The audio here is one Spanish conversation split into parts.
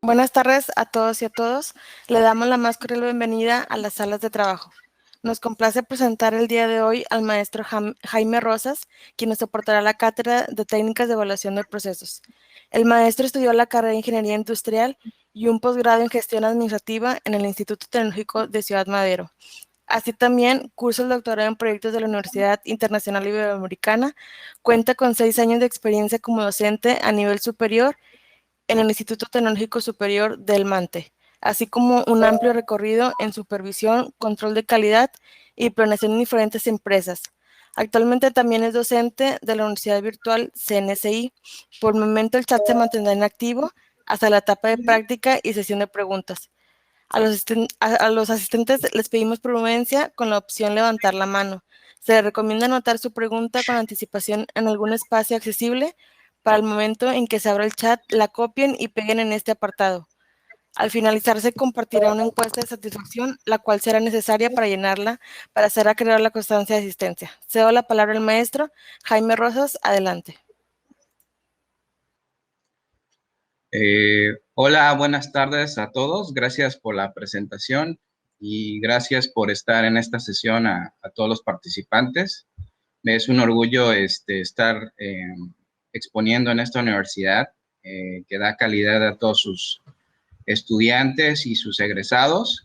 Buenas tardes a todos y a todos. Le damos la más cordial bienvenida a las salas de trabajo. Nos complace presentar el día de hoy al maestro Jaime Rosas, quien nos aportará la cátedra de técnicas de evaluación de procesos. El maestro estudió la carrera de Ingeniería Industrial y un posgrado en Gestión Administrativa en el Instituto Tecnológico de Ciudad Madero. Así también cursa el doctorado en proyectos de la Universidad Internacional Iberoamericana. Cuenta con 6 años de experiencia como docente a nivel superior en el Instituto Tecnológico Superior del MANTE, así como un amplio recorrido en supervisión, control de calidad y planeación en diferentes empresas. Actualmente también es docente de la Universidad Virtual CNSI. Por el momento el chat se mantendrá inactivo hasta la etapa de práctica y sesión de preguntas. A los asistentes les pedimos prudencia con la opción levantar la mano. Se les recomienda anotar su pregunta con anticipación en algún espacio accesible. Para el momento en que se abra el chat, la copien y peguen en este apartado. Al finalizar se compartirá una encuesta de satisfacción, la cual será necesaria para llenarla para hacer acreedor la constancia de asistencia. Cedo la palabra al maestro Jaime Rosas. Adelante. Hola, buenas tardes a todos. Gracias por la presentación y gracias por estar en esta sesión a todos los participantes. Es un orgullo estar exponiendo en esta universidad que da calidad a todos sus estudiantes y sus egresados.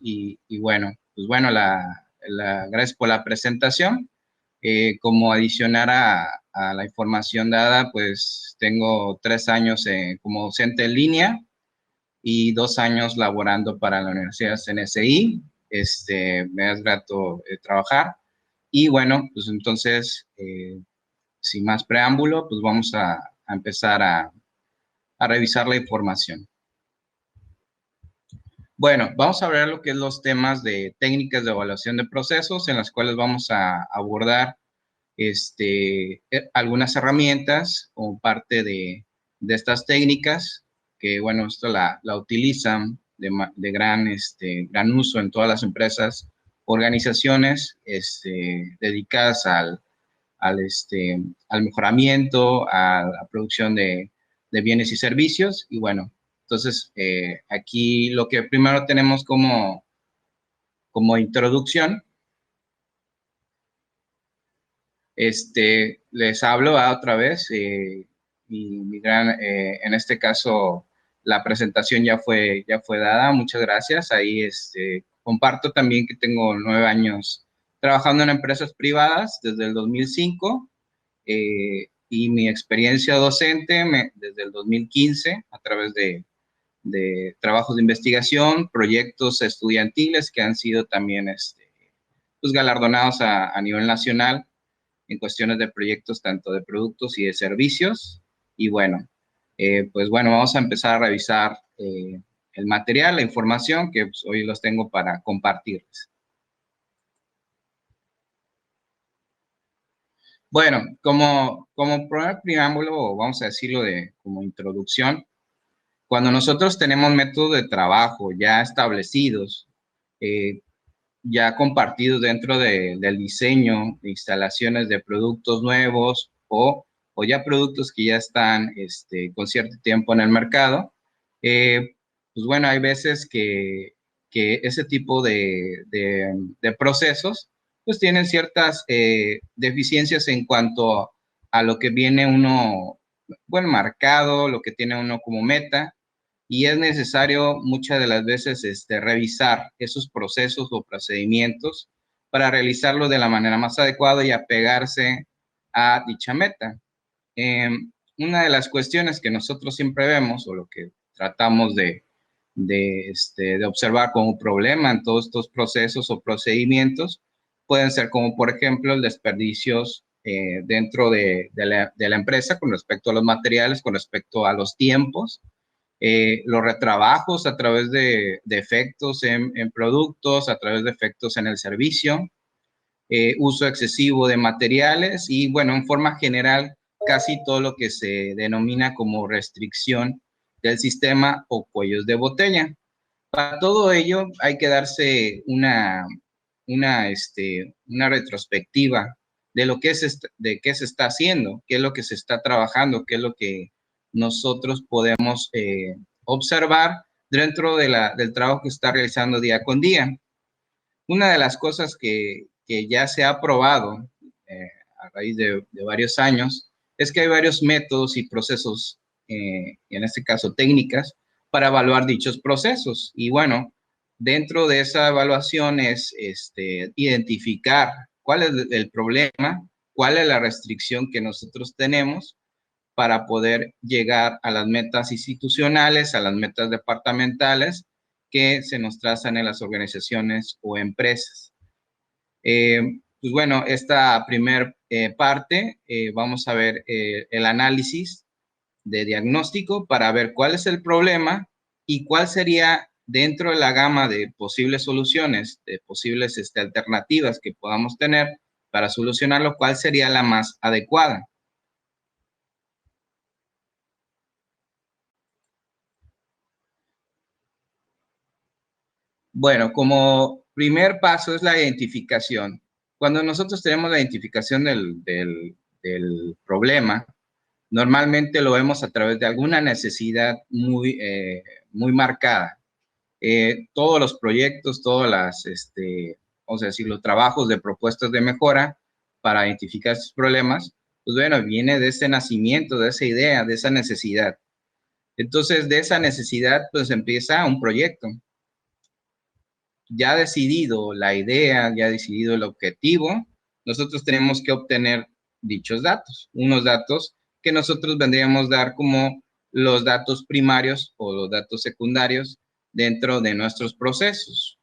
Gracias por la presentación. Como adicionar a la información dada, pues tengo 3 años como docente en línea y 2 años laborando para la Universidad CNSI. Me es grato trabajar. Y bueno, pues entonces, sin más preámbulo, pues vamos a empezar a revisar la información. Bueno, vamos a ver lo que es los temas de técnicas de evaluación de procesos, en las cuales vamos a abordar algunas herramientas como parte de estas técnicas, que bueno, esto la utilizan de gran uso en todas las empresas, organizaciones dedicadas al mejoramiento, a la producción de bienes y servicios. Y bueno, entonces aquí lo que primero tenemos como introducción, les hablo otra vez, en este caso la presentación ya fue dada, muchas gracias. Ahí comparto también que tengo 9 años trabajando en empresas privadas desde el 2005, y mi experiencia docente desde el 2015 a través de trabajos de investigación, proyectos estudiantiles que han sido también pues galardonados a nivel nacional en cuestiones de proyectos tanto de productos y de servicios. Y bueno, pues bueno, vamos a empezar a revisar el material, la información que pues, hoy los tengo para compartirles. Bueno, como primer preámbulo, vamos a decirlo como introducción, cuando nosotros tenemos métodos de trabajo ya establecidos, ya compartidos dentro del diseño de instalaciones de productos nuevos o ya productos que ya están con cierto tiempo en el mercado, pues bueno, hay veces que ese tipo de procesos pues tienen ciertas deficiencias en cuanto a lo que viene uno, bueno, marcado, lo que tiene uno como meta, y es necesario muchas de las veces revisar esos procesos o procedimientos para realizarlo de la manera más adecuada y apegarse a dicha meta. Una de las cuestiones que nosotros siempre vemos o lo que tratamos de observar como problema en todos estos procesos o procedimientos pueden ser como, por ejemplo, el desperdicios dentro de la empresa con respecto a los materiales, con respecto a los tiempos, los retrabajos a través de efectos en productos, a través de efectos en el servicio, uso excesivo de materiales y, bueno, en forma general, casi todo lo que se denomina como restricción del sistema o cuellos de botella. Para todo ello hay que darse una retrospectiva de lo que de qué se está haciendo, qué es lo que se está trabajando, qué es lo que nosotros podemos observar dentro del trabajo que está realizando día con día. Una de las cosas que ya se ha probado a raíz de varios años es que hay varios métodos y procesos, en este caso técnicas, para evaluar dichos procesos. Y bueno, dentro de esa evaluación es identificar cuál es el problema, cuál es la restricción que nosotros tenemos para poder llegar a las metas institucionales, a las metas departamentales que se nos trazan en las organizaciones o empresas. Pues bueno, esta primer parte, vamos a ver el análisis de diagnóstico para ver cuál es el problema y cuál sería dentro de la gama de posibles soluciones, de posibles alternativas que podamos tener para solucionarlo, cuál sería la más adecuada. Bueno, como primer paso es la identificación. Cuando nosotros tenemos la identificación del problema, normalmente lo vemos a través de alguna necesidad muy marcada. Todos los proyectos, todos vamos a decir, los trabajos de propuestas de mejora para identificar estos problemas, pues bueno, viene de ese nacimiento, de esa idea, de esa necesidad. Entonces, de esa necesidad, pues empieza un proyecto. Ya decidido la idea, ya decidido el objetivo, nosotros tenemos que obtener dichos datos, unos datos que nosotros vendríamos a dar como los datos primarios o los datos secundarios dentro de nuestros procesos.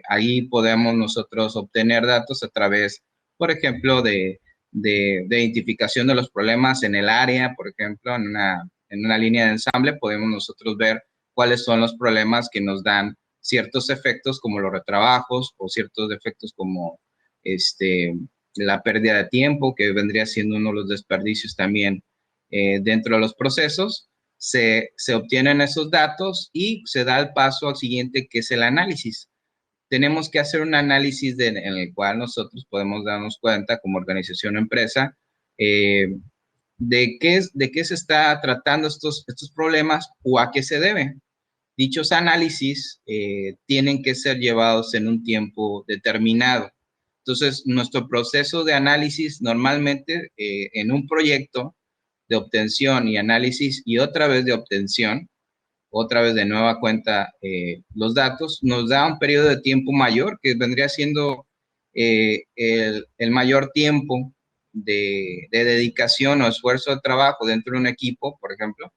Ahí podemos nosotros obtener datos a través, por ejemplo, de identificación de los problemas en el área, por ejemplo, en una línea de ensamble, podemos nosotros ver cuáles son los problemas que nos dan ciertos efectos como los retrabajos o ciertos efectos como la pérdida de tiempo, que vendría siendo uno de los desperdicios también dentro de los procesos. Se obtienen esos datos y se da el paso al siguiente, que es el análisis. Tenemos que hacer un análisis en el cual nosotros podemos darnos cuenta como organización o empresa de qué se está tratando estos problemas o a qué se debe. Dichos análisis tienen que ser llevados en un tiempo determinado. Entonces, nuestro proceso de análisis normalmente en un proyecto de obtención y análisis y otra vez de obtención, otra vez de nueva cuenta los datos, nos da un periodo de tiempo mayor que vendría siendo el mayor tiempo de dedicación o esfuerzo de trabajo dentro de un equipo, por ejemplo,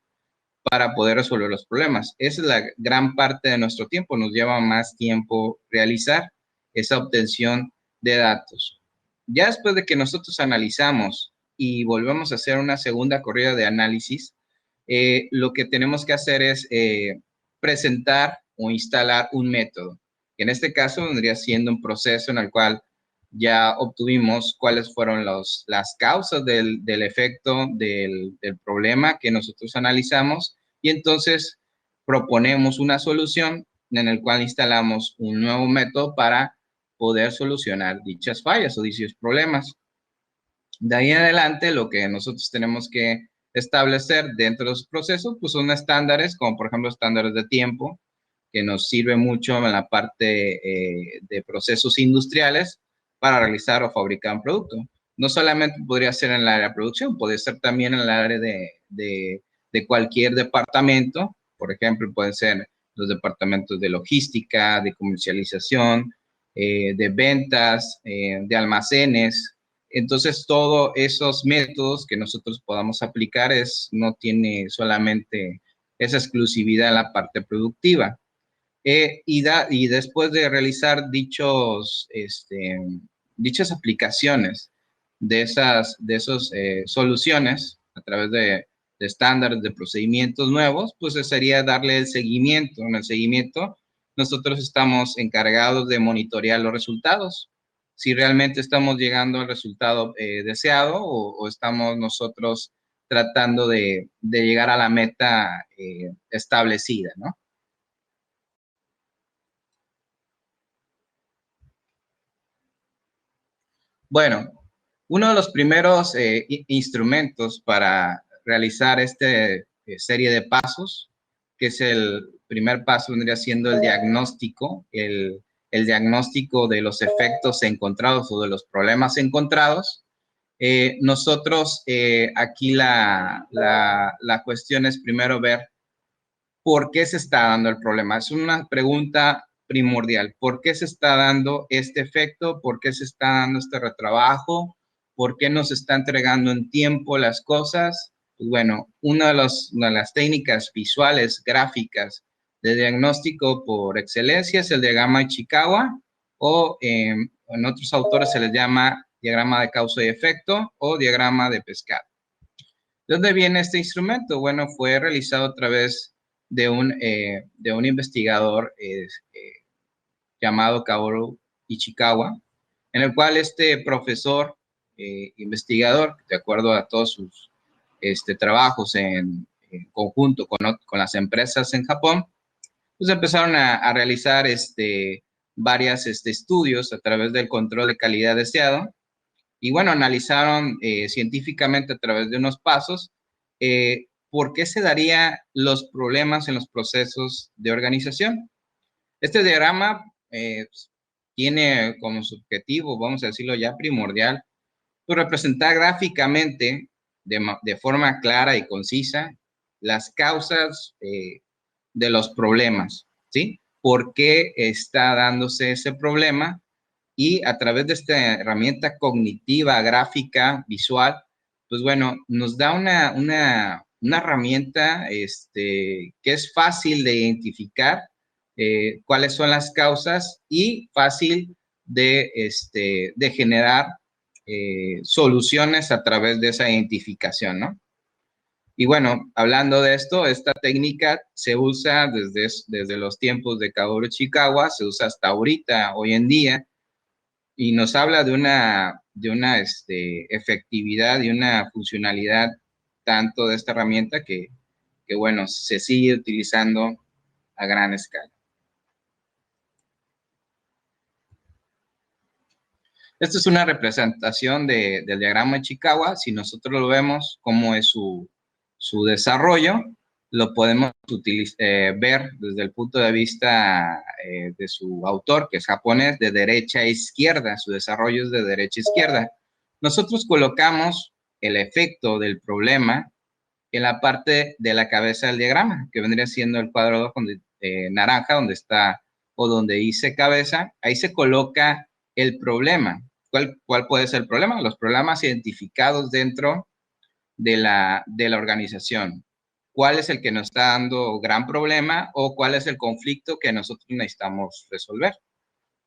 para poder resolver los problemas. Esa es la gran parte de nuestro tiempo, nos lleva más tiempo realizar esa obtención de datos. Ya después de que nosotros analizamos y volvemos a hacer una segunda corrida de análisis, lo que tenemos que hacer es presentar o instalar un método. En este caso vendría siendo un proceso en el cual ya obtuvimos cuáles fueron las causas del efecto del problema que nosotros analizamos y entonces proponemos una solución en el cual instalamos un nuevo método para poder solucionar dichas fallas o dichos problemas. De ahí en adelante, lo que nosotros tenemos que establecer dentro de los procesos, pues son estándares, como por ejemplo estándares de tiempo, que nos sirve mucho en la parte de procesos industriales para realizar o fabricar un producto. No solamente podría ser en el área de producción, puede ser también en el área de cualquier departamento. Por ejemplo, pueden ser los departamentos de logística, de comercialización, de ventas, de almacenes. Entonces, todos esos métodos que nosotros podamos aplicar no tiene solamente esa exclusividad en la parte productiva. Y después de realizar dichas aplicaciones de esas soluciones a través de estándares, de procedimientos nuevos, pues sería darle el seguimiento. En el seguimiento, nosotros estamos encargados de monitorear los resultados, si realmente estamos llegando al resultado deseado o estamos nosotros tratando de llegar a la meta establecida, ¿no? Bueno, uno de los primeros instrumentos para realizar esta serie de pasos, que es primer paso vendría siendo el diagnóstico, el diagnóstico de los efectos encontrados o de los problemas encontrados. Nosotros aquí la cuestión es primero ver por qué se está dando el problema. Es una pregunta primordial. ¿Por qué se está dando este efecto? ¿Por qué se está dando este retrabajo? ¿Por qué no se está entregando en tiempo las cosas? Pues bueno, una de las técnicas visuales, gráficas de diagnóstico por excelencia es el diagrama de Ichikawa, o en otros autores se les llama diagrama de causa y efecto o diagrama de pescado. ¿De dónde viene este instrumento? Bueno, fue realizado a través de un investigador llamado Kaoru Ichikawa, en el cual este profesor investigador, de acuerdo a todos sus trabajos en conjunto con las empresas en Japón, pues empezaron a realizar varios estudios a través del control de calidad deseado. Y bueno, analizaron científicamente a través de unos pasos por qué se darían los problemas en los procesos de organización. Este diagrama tiene como su objetivo, vamos a decirlo ya primordial, pues representar gráficamente de forma clara y concisa las causas de los problemas, ¿sí? ¿Por qué está dándose ese problema? Y a través de esta herramienta cognitiva, gráfica, visual, pues bueno, nos da una herramienta que es fácil de identificar cuáles son las causas y fácil de generar soluciones a través de esa identificación, ¿no? Y bueno, hablando de esto, esta técnica se usa desde los tiempos de Kaoru Ichikawa, se usa hasta ahorita, hoy en día, y nos habla de una efectividad y una funcionalidad tanto de esta herramienta que bueno, se sigue utilizando a gran escala. Esta es una representación del diagrama de Ichikawa. Si nosotros lo vemos, cómo es su desarrollo, lo podemos ver desde el punto de vista de su autor, que es japonés, de derecha a izquierda. Su desarrollo es de derecha a izquierda. Nosotros colocamos el efecto del problema en la parte de la cabeza del diagrama, que vendría siendo el cuadro naranja, donde está, o donde dice cabeza. Ahí se coloca el problema. ¿Cuál puede ser el problema? Los problemas identificados dentro de la organización. ¿Cuál es el que nos está dando gran problema o cuál es el conflicto que nosotros necesitamos resolver?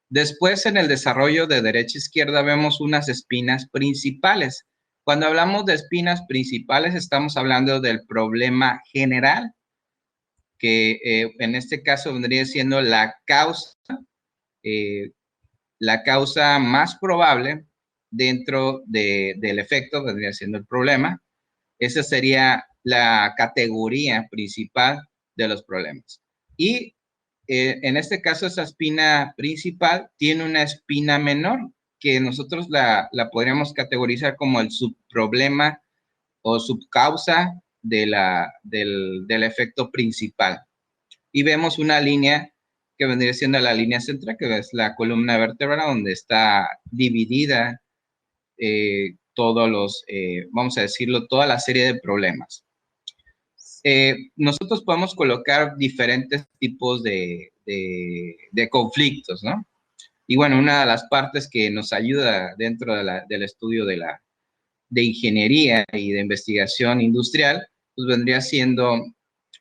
Después, en el desarrollo de derecha a izquierda, vemos unas espinas principales. Cuando hablamos de espinas principales, estamos hablando del problema general, que en este caso vendría siendo la causa más probable dentro del efecto, vendría siendo el problema. Esa sería la categoría principal de los problemas. Y en este caso, esa espina principal tiene una espina menor, que nosotros la podríamos categorizar como el subproblema o subcausa del efecto principal. Y vemos una línea que vendría siendo la línea central, que es la columna vertebral, donde está dividida todos los, vamos a decirlo, toda la serie de problemas. Nosotros podemos colocar diferentes tipos de conflictos, ¿no? Y bueno, una de las partes que nos ayuda dentro del estudio de ingeniería y de investigación industrial, pues vendría siendo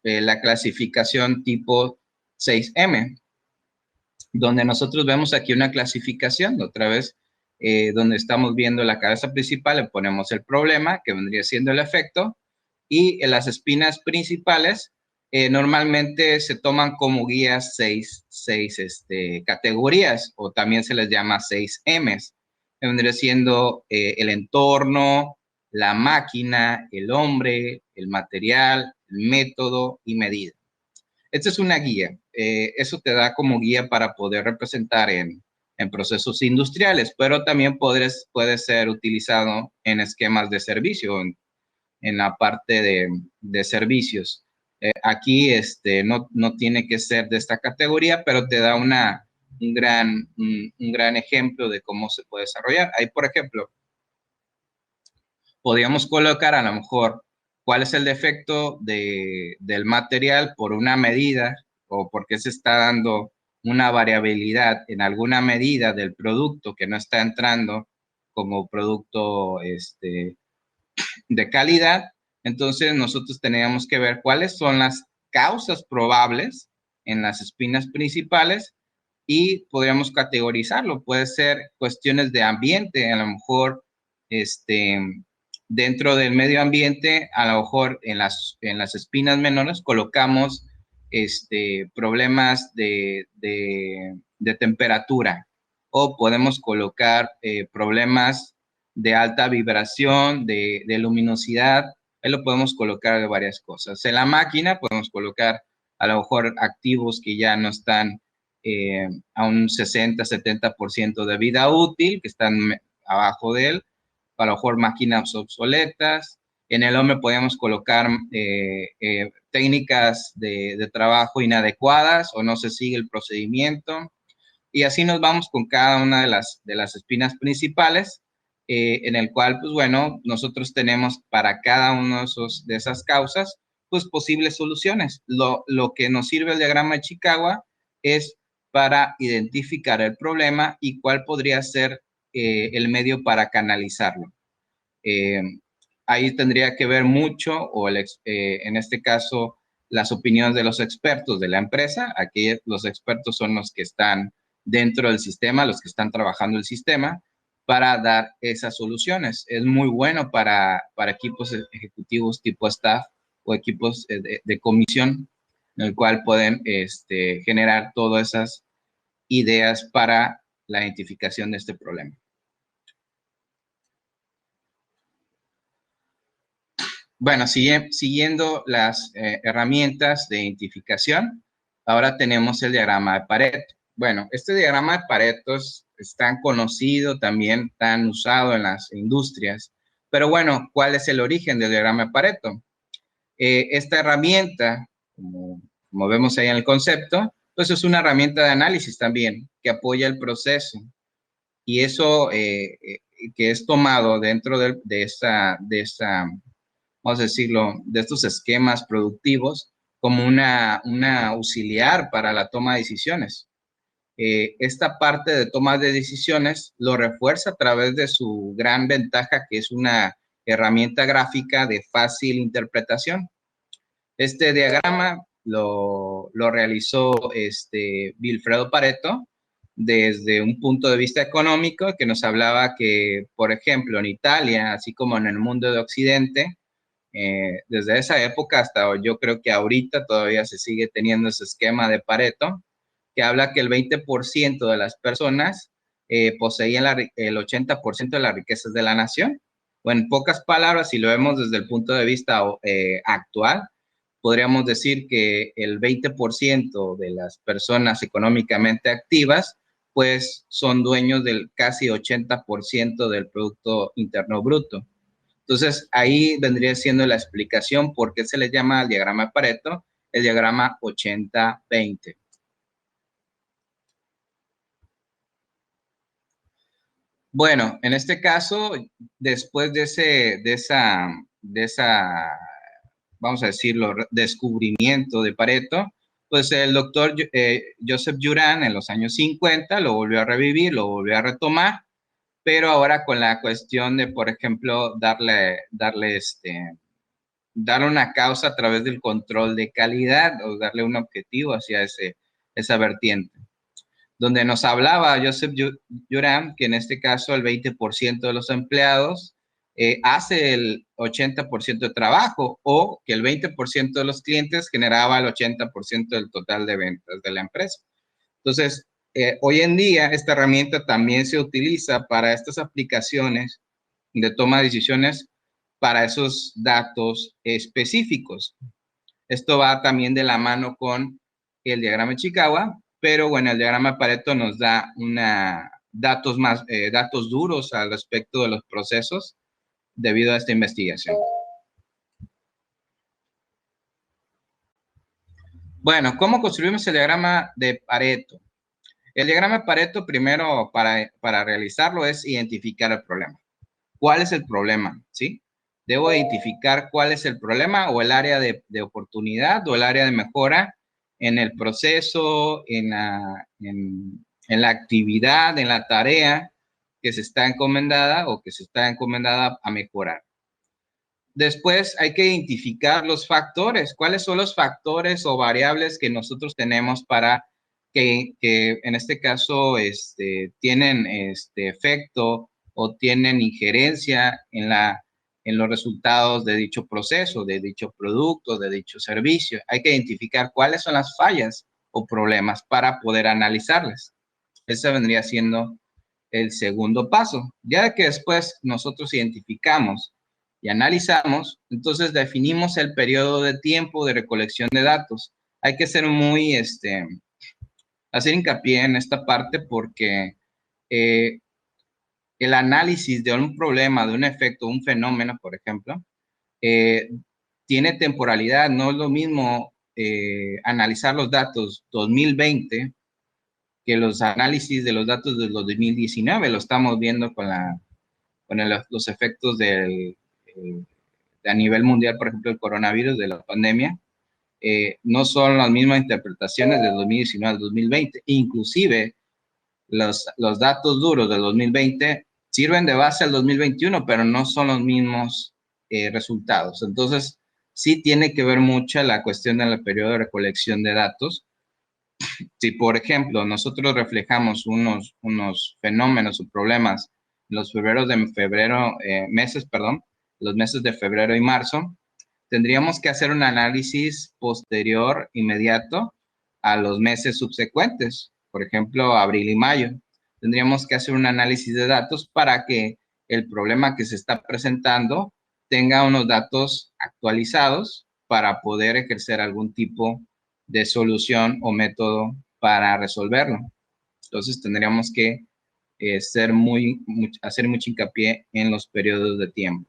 la clasificación tipo 6M, donde nosotros vemos aquí una clasificación, otra vez, donde estamos viendo la cabeza principal, le ponemos el problema, que vendría siendo el efecto, y en las espinas principales normalmente se toman como guías seis categorías, o también se les llama 6Ms, que vendría siendo el entorno, la máquina, el hombre, el material, el método y medida. Esta es una guía. Eso te da como guía para poder representar en procesos industriales, pero también puede ser utilizado en esquemas de servicio, en la parte de servicios. Aquí no tiene que ser de esta categoría, pero te da un gran ejemplo de cómo se puede desarrollar. Ahí, por ejemplo, podríamos colocar a lo mejor cuál es el defecto del material por una medida o porque se está dando una variabilidad en alguna medida del producto que no está entrando como producto de calidad. Entonces nosotros teníamos que ver cuáles son las causas probables en las espinas principales y podríamos categorizarlo. Puede ser cuestiones de ambiente, a lo mejor dentro del medio ambiente, a lo mejor en las espinas menores colocamos problemas de temperatura o podemos colocar problemas de alta vibración, de luminosidad. Ahí lo podemos colocar de varias cosas. En la máquina podemos colocar a lo mejor activos que ya no están a un 60-70% de vida útil, que están abajo de él, a lo mejor máquinas obsoletas. En el hombre podemos colocar técnicas de trabajo inadecuadas o no se sigue el procedimiento. Y así nos vamos con cada una de las espinas principales, en el cual, pues bueno, nosotros tenemos para cada una de esas causas, pues posibles soluciones. Lo que nos sirve el diagrama de Chicagua es para identificar el problema y cuál podría ser el medio para canalizarlo. Eh, Ahí tendría que ver mucho, o en este caso, las opiniones de los expertos de la empresa. Aquí los expertos son los que están dentro del sistema, los que están trabajando el sistema, para dar esas soluciones. Es muy bueno para equipos ejecutivos tipo staff o equipos de comisión, en el cual pueden generar todas esas ideas para la identificación de este problema. Bueno, siguiendo las herramientas de identificación, ahora tenemos el diagrama de Pareto. Bueno, este diagrama de Pareto es tan conocido, también tan usado en las industrias, pero bueno, ¿cuál es el origen del diagrama de Pareto? Esta herramienta, como vemos ahí en el concepto, pues es una herramienta de análisis también que apoya el proceso y eso que es tomado dentro de esta vamos a decirlo, de estos esquemas productivos como una auxiliar para la toma de decisiones. Esta parte de toma de decisiones lo refuerza a través de su gran ventaja, que es una herramienta gráfica de fácil interpretación. Este diagrama lo realizó Vilfredo Pareto desde un punto de vista económico, que nos hablaba que, por ejemplo, en Italia, así como en el mundo de Occidente, desde esa época hasta yo creo que ahorita todavía se sigue teniendo ese esquema de Pareto, que habla que el 20% de las personas poseían el 80% de las riquezas de la nación. O en pocas palabras, si lo vemos desde el punto de vista actual, podríamos decir que el 20% de las personas económicamente activas, pues son dueños del casi 80% del Producto Interno Bruto. Entonces, ahí vendría siendo la explicación por qué se le llama al diagrama de Pareto el diagrama 80-20. Bueno, en este caso, después de esa, vamos a decirlo, descubrimiento de Pareto, pues el doctor Joseph Juran en los años 50 lo volvió a revivir, lo volvió a retomar, pero ahora con la cuestión de, por ejemplo, darle una causa a través del control de calidad o darle un objetivo hacia esa vertiente. Donde nos hablaba Joseph Juran que en este caso el 20% de los empleados hace el 80% de trabajo o que el 20% de los clientes generaba el 80% del total de ventas de la empresa. Entonces, hoy en día esta herramienta también se utiliza para estas aplicaciones de toma de decisiones para esos datos específicos. Esto va también de la mano con el diagrama de Chicagua, pero bueno, el diagrama de Pareto nos da datos duros al respecto de los procesos debido a esta investigación. Bueno, ¿cómo construimos el diagrama de Pareto? El diagrama de Pareto, primero, para realizarlo, es identificar el problema. ¿Cuál es el problema? ¿Sí? Debo identificar cuál es el problema o el área de oportunidad o el área de mejora en el proceso, en la actividad, en la tarea que se está encomendada o que se está encomendada a mejorar. Después hay que identificar los factores. ¿Cuáles son los factores o variables que nosotros tenemos para que en este caso tienen efecto o tienen injerencia en los resultados de dicho proceso, de dicho producto, de dicho servicio? Hay que identificar cuáles son las fallas o problemas para poder analizarlas. Ese vendría siendo el segundo paso. Ya que después nosotros identificamos y analizamos, entonces definimos el periodo de tiempo de recolección de datos. Hay que ser muy, hacer hincapié en esta parte porque eh, el análisis de un problema, de un efecto, un fenómeno, por ejemplo, eh, tiene temporalidad. No es lo mismo analizar los datos 2020 que los análisis de los datos de los 2019. Lo estamos viendo con los efectos a nivel mundial, por ejemplo, el coronavirus, de la pandemia. No son las mismas interpretaciones del 2019 al 2020. Inclusive, los datos duros del 2020 sirven de base al 2021, pero no son los mismos resultados. Entonces, sí tiene que ver mucho la cuestión del periodo de recolección de datos. Si, por ejemplo, nosotros reflejamos unos fenómenos o problemas en los meses, perdón, los meses de febrero y marzo, tendríamos que hacer un análisis posterior, inmediato, a los meses subsecuentes, por ejemplo, abril y mayo. Tendríamos que hacer un análisis de datos para que el problema que se está presentando tenga unos datos actualizados para poder ejercer algún tipo de solución o método para resolverlo. Entonces tendríamos que hacer mucho hincapié en los periodos de tiempo.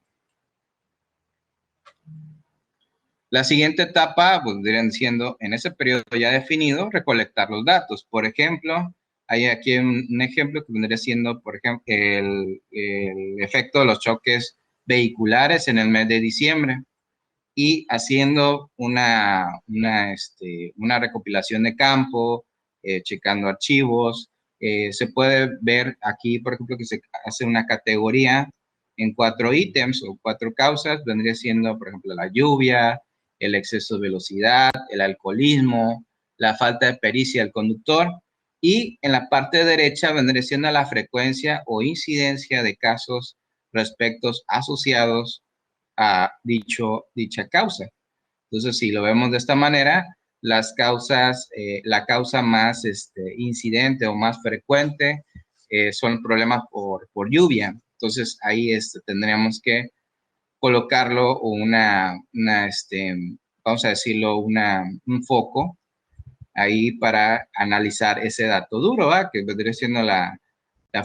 La siguiente etapa, pues, vendrían siendo, en ese periodo ya definido, recolectar los datos. Por ejemplo, hay aquí un ejemplo que vendría siendo, por ejemplo, el efecto de los choques vehiculares en el mes de diciembre, y haciendo una recopilación de campo, checando archivos. Se puede ver aquí, por ejemplo, que se hace una categoría en 4 ítems o 4 causas. Vendría siendo, por ejemplo, la lluvia, el exceso de velocidad, el alcoholismo, la falta de pericia del conductor. Y en la parte derecha vendría siendo la frecuencia o incidencia de casos asociados a dicha causa. Entonces, si lo vemos de esta manera, las causas, la causa más incidente o más frecuente son problemas por lluvia. Entonces, ahí tendríamos que colocarlo o vamos a decirlo, un foco ahí para analizar ese dato duro, ¿verdad? Que vendría siendo la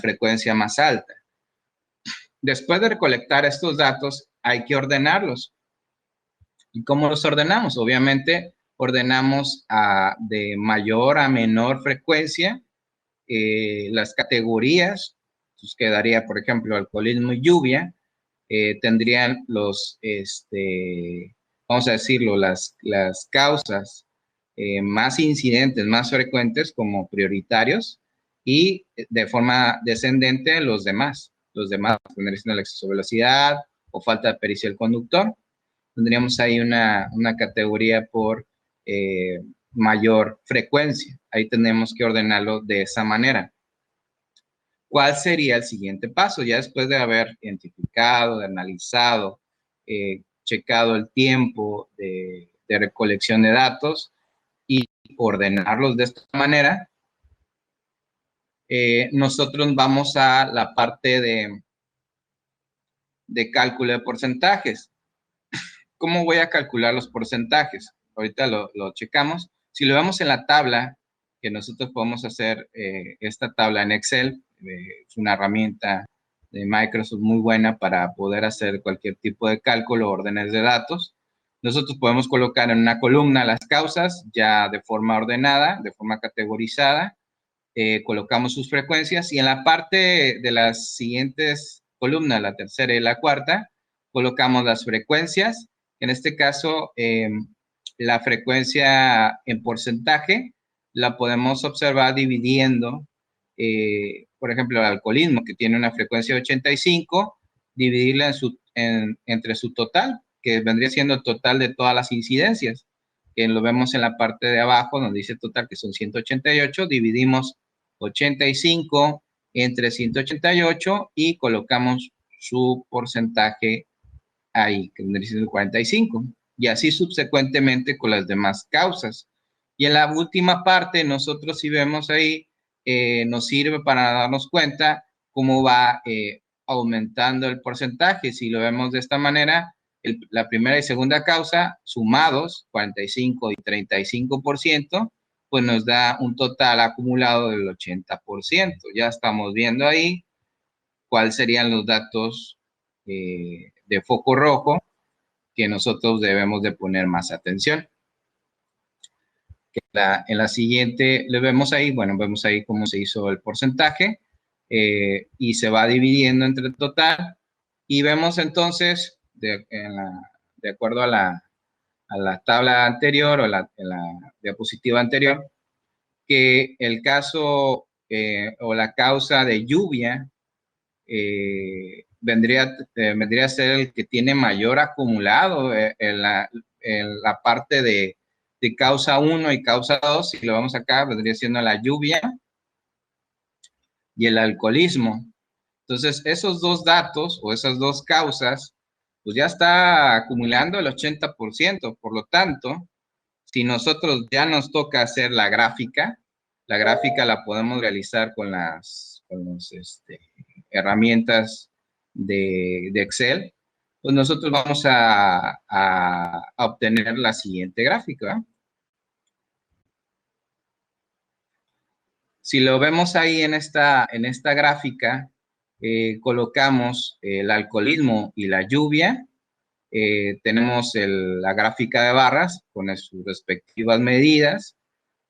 frecuencia más alta. Después de recolectar estos datos, hay que ordenarlos. ¿Y cómo los ordenamos? Obviamente, ordenamos de mayor a menor frecuencia las categorías. Pues quedaría, por ejemplo, alcoholismo y lluvia. Tendrían vamos a decirlo, las causas más incidentes, más frecuentes como prioritarios, y de forma descendente los demás. Los demás tendrían el exceso de velocidad o falta de pericia del conductor. Tendríamos ahí una categoría por mayor frecuencia. Ahí tenemos que ordenarlo de esa manera. ¿Cuál sería el siguiente paso? Ya después de haber identificado, de analizado, checado el tiempo de recolección de datos y ordenarlos de esta manera, nosotros vamos a la parte de cálculo de porcentajes. ¿Cómo voy a calcular los porcentajes? Ahorita lo checamos. Si lo vemos en la tabla, que nosotros podemos hacer esta tabla en Excel, es una herramienta de Microsoft muy buena para poder hacer cualquier tipo de cálculo, órdenes de datos. Nosotros podemos colocar en una columna las causas ya de forma ordenada, de forma categorizada, colocamos sus frecuencias y en la parte de las siguientes columnas, la tercera y la cuarta, colocamos las frecuencias. En este caso, la frecuencia en porcentaje la podemos observar dividiendo, por ejemplo, el alcoholismo, que tiene una frecuencia de 85, dividirla entre su total, que vendría siendo el total de todas las incidencias, que lo vemos en la parte de abajo, donde dice total, que son 188, dividimos 85 entre 188 y colocamos su porcentaje ahí, que vendría siendo 45, y así subsecuentemente con las demás causas. Y en la última parte, nosotros si vemos ahí, nos sirve para darnos cuenta cómo va aumentando el porcentaje. Si lo vemos de esta manera, la primera y segunda causa, sumados, 45 y 35%, pues nos da un total acumulado del 80%. Ya estamos viendo ahí cuáles serían los datos de foco rojo que nosotros debemos de poner más atención. En la siguiente le vemos ahí, bueno, vemos ahí cómo se hizo el porcentaje y se va dividiendo entre el total y vemos entonces, de acuerdo a la tabla anterior o la diapositiva anterior, que el caso o la causa de lluvia vendría a ser el que tiene mayor acumulado en la parte de causa 1 y causa 2, si lo vamos acá, vendría siendo la lluvia y el alcoholismo. Entonces, esos dos datos o esas dos causas, pues ya está acumulando el 80%. Por lo tanto, si nosotros ya nos toca hacer la gráfica la podemos realizar con las herramientas de Excel, pues nosotros vamos a obtener la siguiente gráfica, ¿eh? Si lo vemos ahí en esta gráfica, colocamos el alcoholismo y la lluvia, tenemos la gráfica de barras con sus respectivas medidas,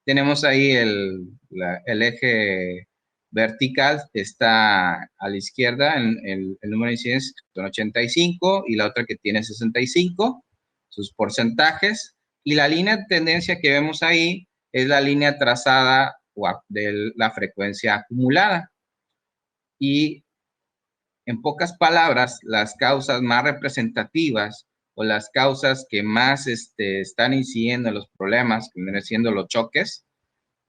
tenemos ahí el eje vertical, está a la izquierda, el número de incidencias son 85 y la otra que tiene 65, sus porcentajes, y la línea de tendencia que vemos ahí es la línea trazada de la frecuencia acumulada. Y en pocas palabras, las causas más representativas o las causas que más están incidiendo en los problemas, que vienen siendo los choques,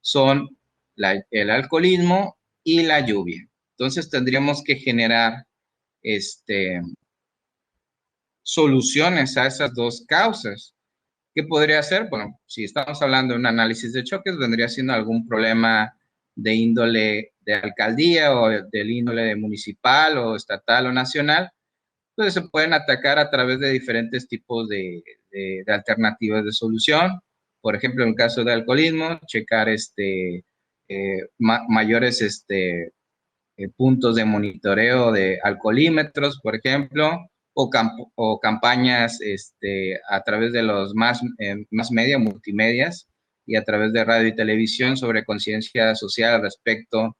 son el alcoholismo y la lluvia. Entonces tendríamos que generar soluciones a esas dos causas. ¿Qué podría ser? Bueno, si estamos hablando de un análisis de choques, vendría siendo algún problema de índole de alcaldía o del índole municipal o estatal o nacional. Entonces se pueden atacar a través de diferentes tipos de alternativas de solución. Por ejemplo, en el caso de alcoholismo, checar mayores puntos de monitoreo de alcoholímetros, por ejemplo, o campañas a través de los más media, multimedias, y a través de radio y televisión sobre conciencia social respecto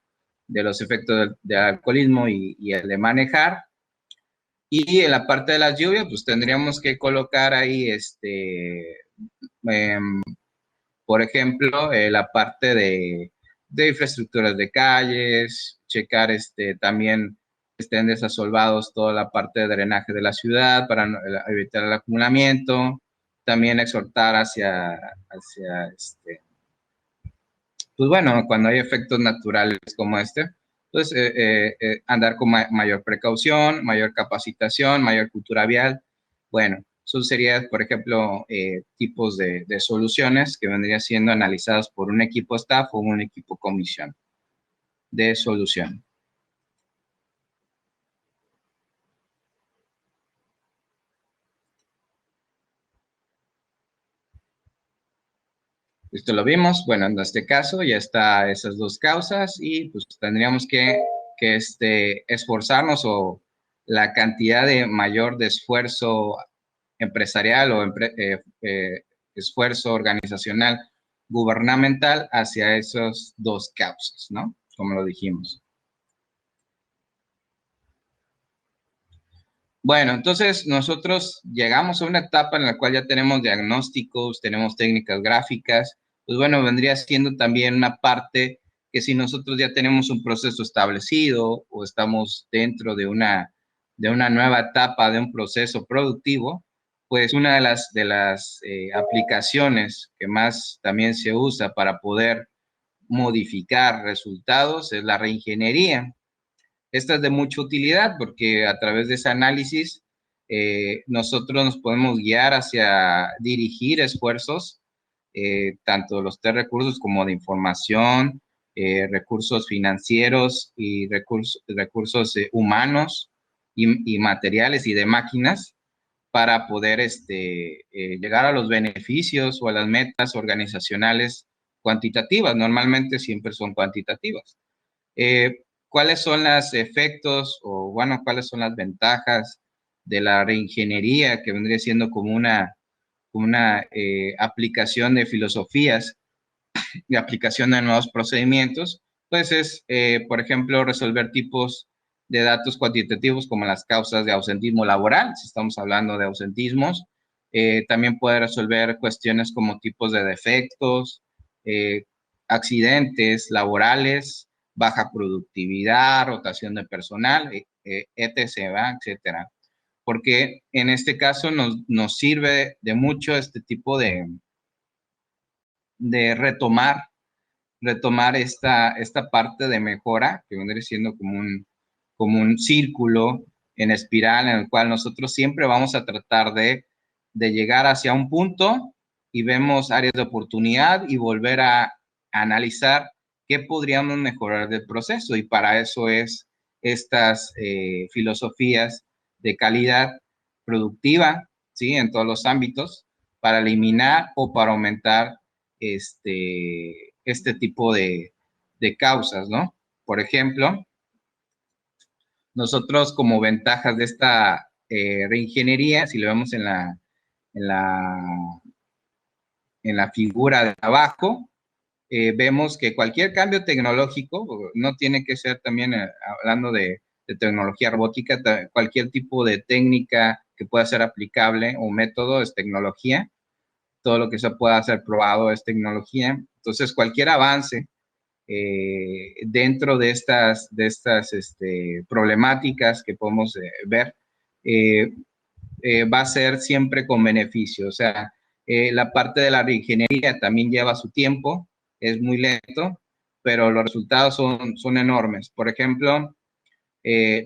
de los efectos del alcoholismo y el de manejar. Y en la parte de las lluvias, pues tendríamos que colocar ahí, por ejemplo, la parte de infraestructuras de calles, checar también que estén desasolvados toda la parte de drenaje de la ciudad para evitar el acumulamiento, también exhortar hacia pues bueno, cuando hay efectos naturales como pues andar con mayor precaución, mayor capacitación, mayor cultura vial. Bueno, eso sería, por ejemplo, tipos de soluciones que vendrían siendo analizadas por un equipo staff o un equipo comisión de solución. Esto lo vimos, bueno, en este caso ya está esas dos causas y pues tendríamos que esforzarnos o la cantidad de mayor de esfuerzo empresarial o esfuerzo organizacional gubernamental hacia esas dos causas, ¿no? Como lo dijimos. Bueno, entonces nosotros llegamos a una etapa en la cual ya tenemos diagnósticos, tenemos técnicas gráficas, pues bueno, vendría siendo también una parte que si nosotros ya tenemos un proceso establecido o estamos dentro de una nueva etapa de un proceso productivo, pues una de las aplicaciones que más también se usa para poder modificar resultados es la reingeniería. Esta es de mucha utilidad porque a través de ese análisis nosotros nos podemos guiar hacia dirigir esfuerzos, tanto los tres recursos como de información, recursos financieros y recursos humanos y materiales y de máquinas para poder llegar a los beneficios o a las metas organizacionales cuantitativas. Normalmente siempre son cuantitativas. ¿Cuáles son los efectos o, bueno, cuáles son las ventajas de la reingeniería, que vendría siendo como una aplicación de filosofías, de aplicación de nuevos procedimientos? Pues es, por ejemplo, resolver tipos de datos cuantitativos como las causas de ausentismo laboral, si estamos hablando de ausentismos. También puede resolver cuestiones como tipos de defectos, accidentes laborales, baja productividad, rotación de personal, etc., etcétera. Porque en este caso nos sirve de mucho este tipo de retomar esta parte de mejora, que vendría siendo como un círculo en espiral en el cual nosotros siempre vamos a tratar de llegar hacia un punto y vemos áreas de oportunidad y volver a analizar qué podríamos mejorar del proceso. Y para eso es estas filosofías de calidad productiva, ¿sí? En todos los ámbitos, para eliminar o para aumentar este tipo de causas, ¿no? Por ejemplo, nosotros como ventajas de esta reingeniería, si lo vemos en la figura de abajo, vemos que cualquier cambio tecnológico, no tiene que ser también hablando de tecnología robótica, cualquier tipo de técnica que pueda ser aplicable o método es tecnología. Todo lo que se pueda ser probado es tecnología. Entonces, cualquier avance dentro de estas problemáticas que podemos ver, va a ser siempre con beneficio. O sea, la parte de la reingeniería también lleva su tiempo, es muy lento, pero los resultados son enormes. Por ejemplo,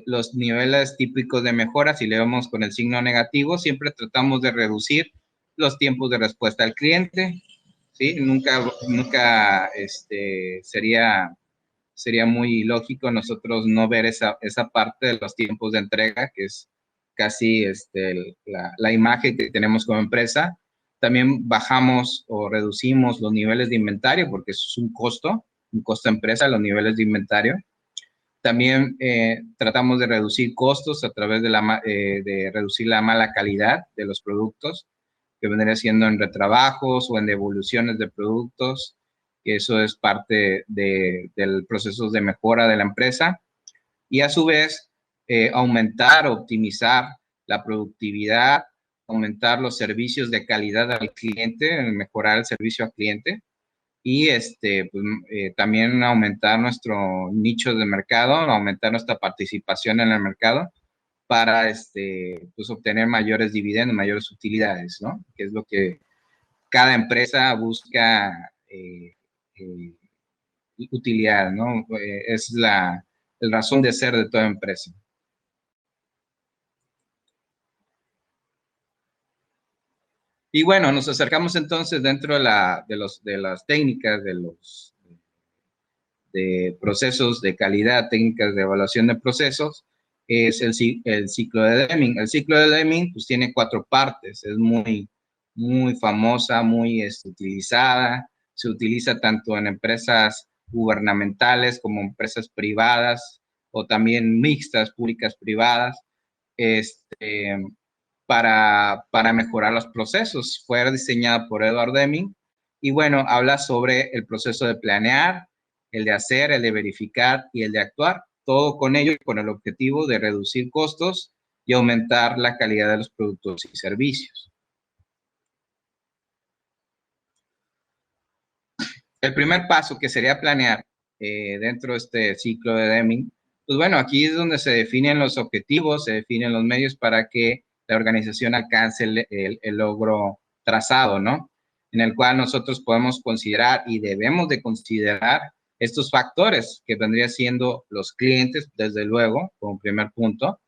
los niveles típicos de mejora, si le vemos con el signo negativo, siempre tratamos de reducir los tiempos de respuesta al cliente, ¿sí? Nunca sería muy lógico nosotros no ver esa parte de los tiempos de entrega, que es casi la imagen que tenemos como empresa. También bajamos o reducimos los niveles de inventario, porque eso es un costo empresa, los niveles de inventario. También tratamos de reducir costos a través de reducir la mala calidad de los productos, que vendría siendo en retrabajos o en devoluciones de productos, que eso es parte del proceso de mejora de la empresa. Y a su vez, aumentar, optimizar la productividad, aumentar los servicios de calidad al cliente, mejorar el servicio al cliente y pues, también aumentar nuestro nicho de mercado, aumentar nuestra participación en el mercado para pues, obtener mayores dividendos, mayores utilidades, ¿no? Que es lo que cada empresa busca utilidad, ¿no? Es el razón de ser de toda empresa. Y bueno, nos acercamos entonces dentro de las técnicas, de procesos de calidad, técnicas de evaluación de procesos, es el ciclo de Deming. El ciclo de Deming pues tiene 4 partes, es muy famosa, muy utilizada, se utiliza tanto en empresas gubernamentales como empresas privadas o también mixtas, públicas, privadas. para mejorar los procesos. Fue diseñada por Edward Deming y bueno, habla sobre el proceso de planear, el de hacer, el de verificar y el de actuar, todo con ello con el objetivo de reducir costos y aumentar la calidad de los productos y servicios. El primer paso, que sería planear dentro de este ciclo de Deming, pues bueno, aquí es donde se definen los objetivos, se definen los medios para que la organización alcance el logro trazado, ¿no? En el cual nosotros podemos considerar y debemos de considerar estos factores que vendría siendo los clientes, desde luego, como primer punto,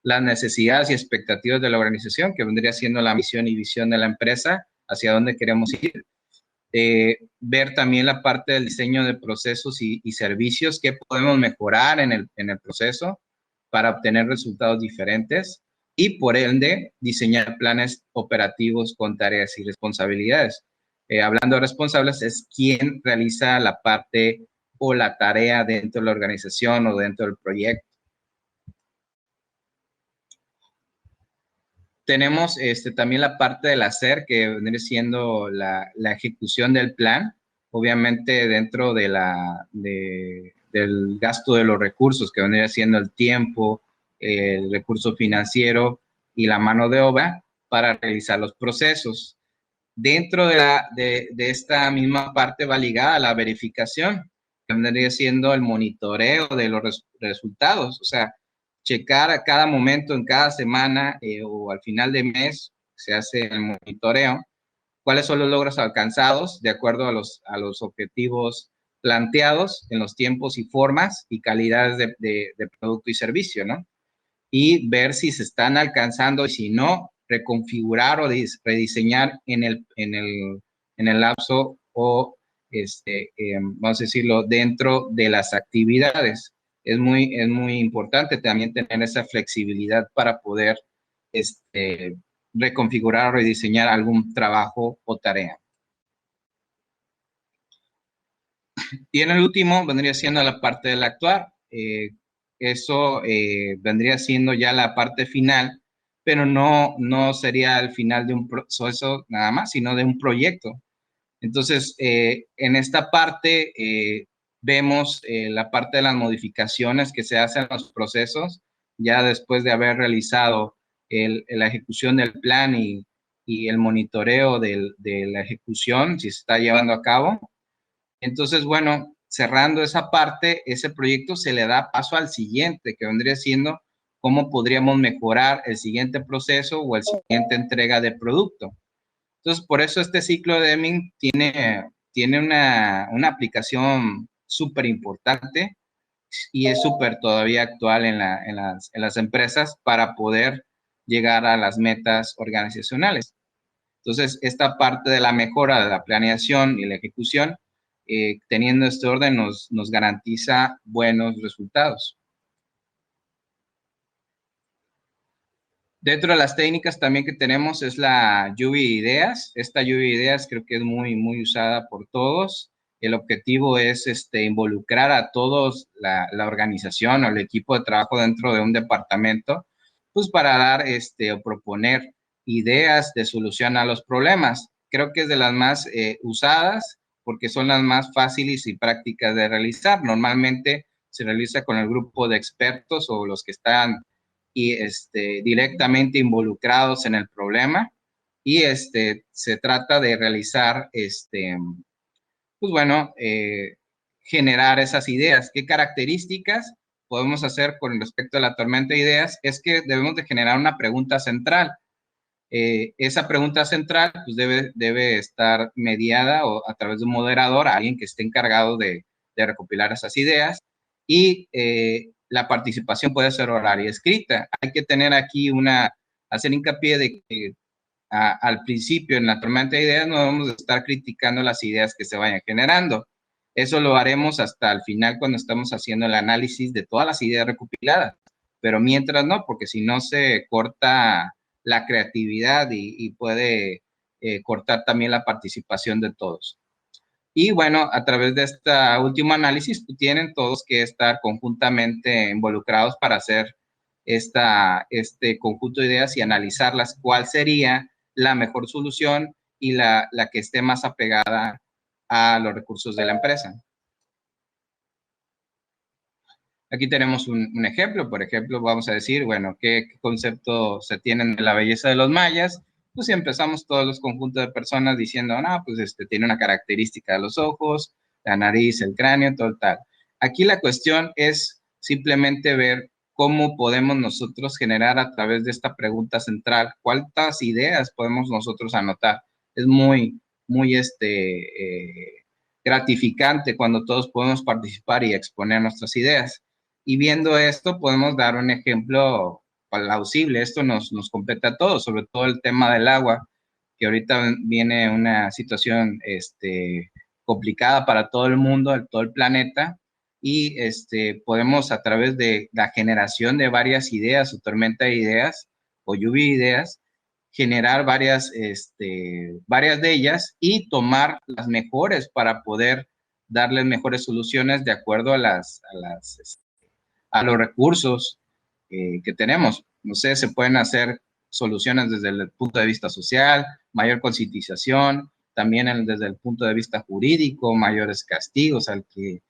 las necesidades y expectativas de la organización, que vendría siendo la misión y visión de la empresa, hacia dónde queremos ir. Ver también la parte del diseño de procesos y servicios que podemos mejorar en el proceso para obtener resultados diferentes y por ende diseñar planes operativos con tareas y responsabilidades. Hablando de responsables, es quien realiza la parte o la tarea dentro de la organización o dentro del proyecto. Tenemos también la parte del hacer, que vendría siendo la ejecución del plan, obviamente dentro de del gasto de los recursos, que vendría siendo el tiempo, el recurso financiero y la mano de obra para realizar los procesos. Dentro de esta misma parte va ligada a la verificación, que vendría siendo el monitoreo de los resultados, o sea, checar a cada momento, en cada semana o al final de mes, se hace el monitoreo, cuáles son los logros alcanzados de acuerdo a los objetivos planteados en los tiempos y formas y calidades de producto y servicio, ¿no? Y ver si se están alcanzando y si no, reconfigurar o rediseñar en el lapso o, vamos a decirlo, dentro de las actividades. Es muy importante también tener esa flexibilidad para poder reconfigurar o rediseñar algún trabajo o tarea. Y en el último vendría siendo la parte del actuar. Eso vendría siendo ya la parte final, pero no sería el final de un proceso nada más, sino de un proyecto. Entonces, en esta parte vemos la parte de las modificaciones que se hacen en los procesos, ya después de haber realizado la ejecución del plan y el monitoreo de la ejecución, si se está llevando a cabo. Entonces, bueno, cerrando esa parte, ese proyecto se le da paso al siguiente, que vendría siendo cómo podríamos mejorar el siguiente proceso o el siguiente entrega de producto. Entonces, por eso este ciclo de Deming tiene una aplicación súper importante y es súper todavía actual en las empresas para poder llegar a las metas organizacionales. Entonces, esta parte de la mejora de la planeación y la ejecución, teniendo este orden, nos garantiza buenos resultados. Dentro de las técnicas también que tenemos es la lluvia de ideas. Esta lluvia de ideas creo que es muy usada por todos. El objetivo es involucrar a todos la organización o el equipo de trabajo dentro de un departamento, pues para dar o proponer ideas de solución a los problemas. Creo que es de las más usadas porque son las más fáciles y prácticas de realizar. Normalmente se realiza con el grupo de expertos o los que están y directamente involucrados en el problema y se trata de realizar, pues bueno, generar esas ideas. ¿Qué características podemos hacer con respecto a la tormenta de ideas? Es que debemos de generar una pregunta central. Esa pregunta central pues debe estar mediada o a través de un moderador, alguien que esté encargado de recopilar esas ideas y la participación puede ser oral y escrita. Hay que tener aquí hacer hincapié de que al principio en la tormenta de ideas no vamos a estar criticando las ideas que se vayan generando. Eso lo haremos hasta el final cuando estamos haciendo el análisis de todas las ideas recopiladas. Pero mientras no, porque si no se corta la creatividad y puede cortar también la participación de todos. Y bueno, a través de este último análisis, tienen todos que estar conjuntamente involucrados para hacer este conjunto de ideas y analizarlas, cuál sería la mejor solución y la que esté más apegada a los recursos de la empresa. Aquí tenemos un ejemplo, por ejemplo, vamos a decir, bueno, ¿qué concepto se tienen de la belleza de los mayas? Pues si empezamos todos los conjuntos de personas diciendo, no, pues tiene una característica de los ojos, la nariz, el cráneo, todo tal. Aquí la cuestión es simplemente ver cómo podemos nosotros generar a través de esta pregunta central, cuántas ideas podemos nosotros anotar. Es muy gratificante cuando todos podemos participar y exponer nuestras ideas. Y viendo esto, podemos dar un ejemplo plausible. Esto nos compete a todos, sobre todo el tema del agua, que ahorita viene una situación complicada para todo el mundo, todo el planeta, y podemos a través de la generación de varias ideas o tormenta de ideas o lluvia de ideas, generar varias de ellas y tomar las mejores para poder darles mejores soluciones de acuerdo a los recursos que tenemos. No sé, se pueden hacer soluciones desde el punto de vista social, mayor concientización, también desde el punto de vista jurídico, mayores castigos al que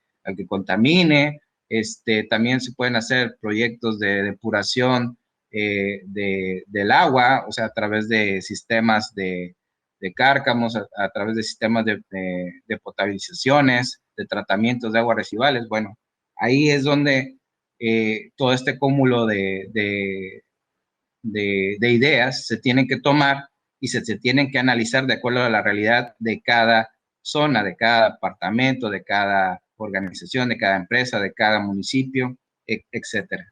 contamine. También se pueden hacer proyectos de depuración del agua, o sea, a través de sistemas de cárcamos, a través de sistemas de potabilizaciones, de tratamientos de aguas residuales. Bueno, ahí es donde todo este cúmulo de ideas se tienen que tomar y se tienen que analizar de acuerdo a la realidad de cada zona, de cada departamento, de cada organización, de cada empresa, de cada municipio, etcétera.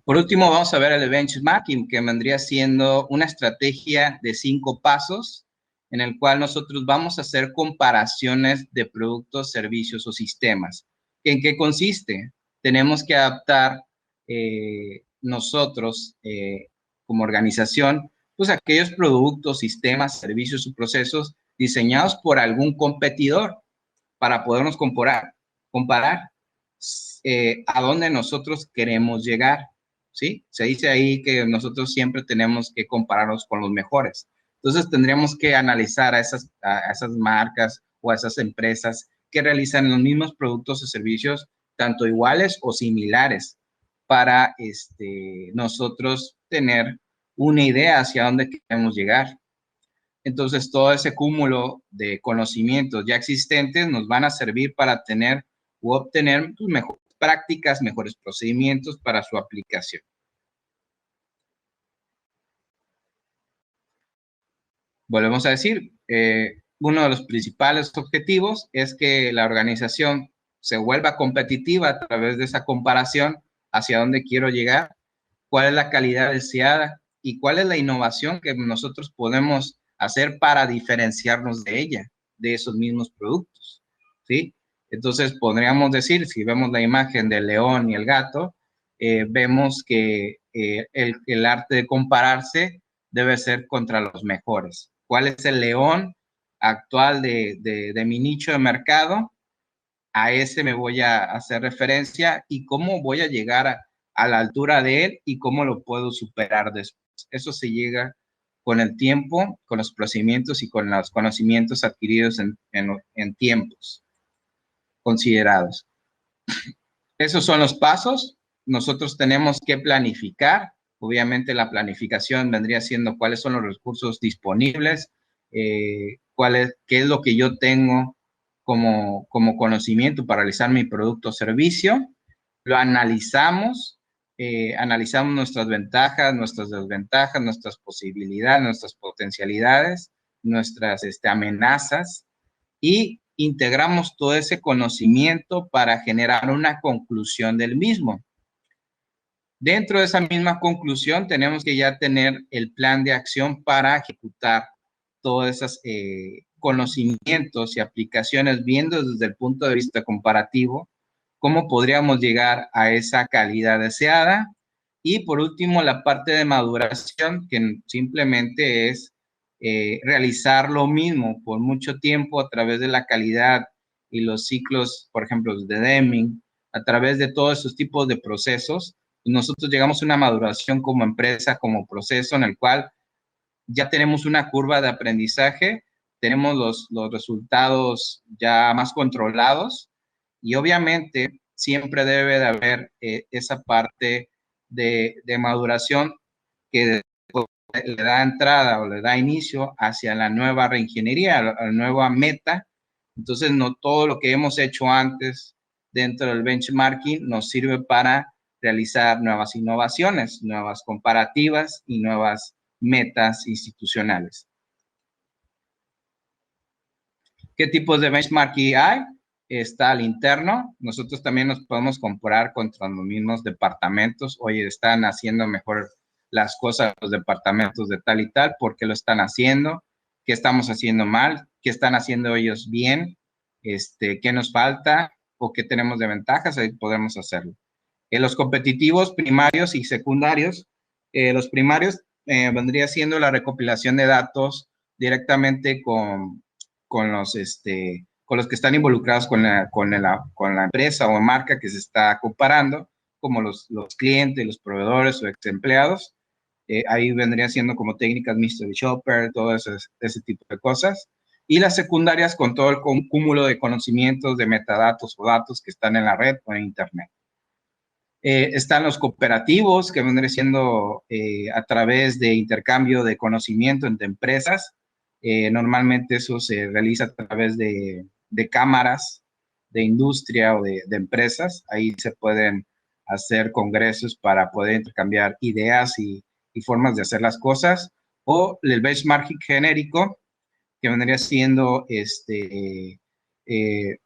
Por último, vamos a ver el benchmarking, que vendría siendo una estrategia de 5 pasos en el cual nosotros vamos a hacer comparaciones de productos, servicios o sistemas. ¿En qué consiste? Tenemos que adaptar nosotros como organización, pues aquellos productos, sistemas, servicios o procesos diseñados por algún competidor para podernos comparar a dónde nosotros queremos llegar. ¿Sí? Se dice ahí que nosotros siempre tenemos que compararnos con los mejores. Entonces tendríamos que analizar a esas marcas o a esas empresas que realizan los mismos productos o servicios, tanto iguales o similares, para nosotros tener una idea hacia dónde queremos llegar. Entonces todo ese cúmulo de conocimientos ya existentes nos van a servir para tener u obtener mejores prácticas, mejores procedimientos para su aplicación. Volvemos a decir, uno de los principales objetivos es que la organización se vuelva competitiva a través de esa comparación hacia dónde quiero llegar, cuál es la calidad deseada y cuál es la innovación que nosotros podemos hacer para diferenciarnos de ella, de esos mismos productos, ¿sí? Entonces, podríamos decir, si vemos la imagen del león y el gato, vemos que el arte de compararse debe ser contra los mejores. ¿Cuál es el león actual de mi nicho de mercado? A ese me voy a hacer referencia y cómo voy a llegar a la altura de él y cómo lo puedo superar después. Eso se llega con el tiempo, con los procedimientos y con los conocimientos adquiridos en tiempos considerados. Esos son los pasos. Nosotros tenemos que planificar. Obviamente la planificación vendría siendo cuáles son los recursos disponibles, qué es lo que yo tengo como conocimiento para realizar mi producto o servicio. Lo analizamos, analizamos nuestras ventajas, nuestras desventajas, nuestras posibilidades, nuestras potencialidades, nuestras amenazas y integramos todo ese conocimiento para generar una conclusión del mismo. Dentro de esa misma conclusión tenemos que ya tener el plan de acción para ejecutar todos esos conocimientos y aplicaciones, viendo desde el punto de vista comparativo cómo podríamos llegar a esa calidad deseada. Y por último, la parte de maduración, que simplemente es realizar lo mismo por mucho tiempo a través de la calidad y los ciclos, por ejemplo, de Deming, a través de todos esos tipos de procesos, nosotros llegamos a una maduración como empresa, como proceso en el cual ya tenemos una curva de aprendizaje, tenemos los resultados ya más controlados y obviamente siempre debe de haber esa parte de maduración que le da entrada o le da inicio hacia la nueva reingeniería, a la nueva meta. Entonces, no todo lo que hemos hecho antes dentro del benchmarking nos sirve para realizar nuevas innovaciones, nuevas comparativas y nuevas metas institucionales. ¿Qué tipos de benchmarking hay? Está el interno. Nosotros también nos podemos comparar contra los mismos departamentos. Oye, están haciendo mejor las cosas los departamentos de tal y tal. ¿Por qué lo están haciendo? ¿Qué estamos haciendo mal? ¿Qué están haciendo ellos bien? ¿Qué nos falta? ¿O qué tenemos de ventajas? Ahí podemos hacerlo. En los competitivos primarios y secundarios, los primarios vendría siendo la recopilación de datos directamente con los que están involucrados con la empresa o marca que se está comparando, como los clientes, los proveedores o ex empleados. Ahí vendría siendo como técnicas Mystery Shopper, todo ese tipo de cosas. Y las secundarias con todo el cúmulo de conocimientos, de metadatos o datos que están en la red o en Internet. Están los cooperativos, que vendría siendo a través de intercambio de conocimiento entre empresas. Normalmente eso se realiza a través de cámaras de industria o de empresas. Ahí se pueden hacer congresos para poder intercambiar ideas y formas de hacer las cosas. O el benchmarking genérico, que vendría siendo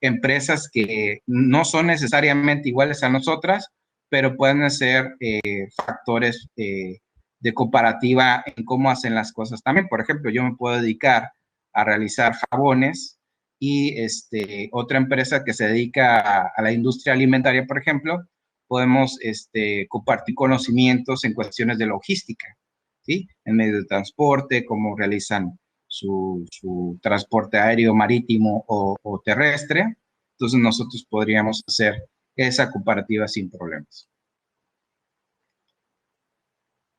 empresas que no son necesariamente iguales a nosotras, pero pueden ser factores de comparativa en cómo hacen las cosas también. Por ejemplo, yo me puedo dedicar a realizar jabones y otra empresa que se dedica a la industria alimentaria, por ejemplo, podemos compartir conocimientos en cuestiones de logística, ¿sí? En medio de transporte, cómo realizan su transporte aéreo, marítimo o terrestre. Entonces nosotros podríamos hacer esa comparativa sin problemas.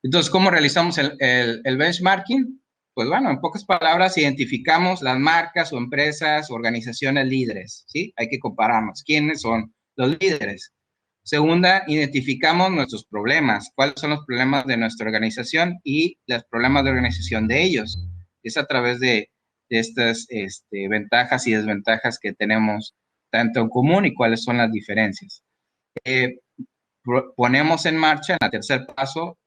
Entonces, ¿cómo realizamos el benchmarking? Pues bueno, en pocas palabras, identificamos las marcas o empresas, organizaciones líderes, ¿sí? Hay que compararnos. ¿Quiénes son los líderes? Segunda, identificamos nuestros problemas. ¿Cuáles son los problemas de nuestra organización y los problemas de organización de ellos? Es a través de estas ventajas y desventajas que tenemos tanto en común y cuáles son las diferencias. Ponemos en marcha, en el tercer paso,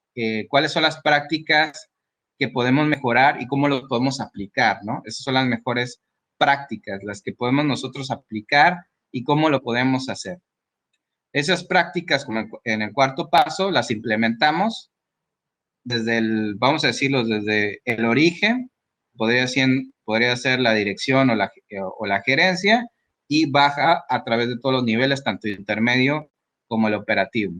cuáles son las prácticas que podemos mejorar y cómo lo podemos aplicar, ¿no? Esas son las mejores prácticas, las que podemos nosotros aplicar y cómo lo podemos hacer. Esas prácticas, como en el cuarto paso, las implementamos desde vamos a decirlo, desde el origen, podría ser la dirección o la gerencia, y baja a través de todos los niveles, tanto el intermedio como el operativo.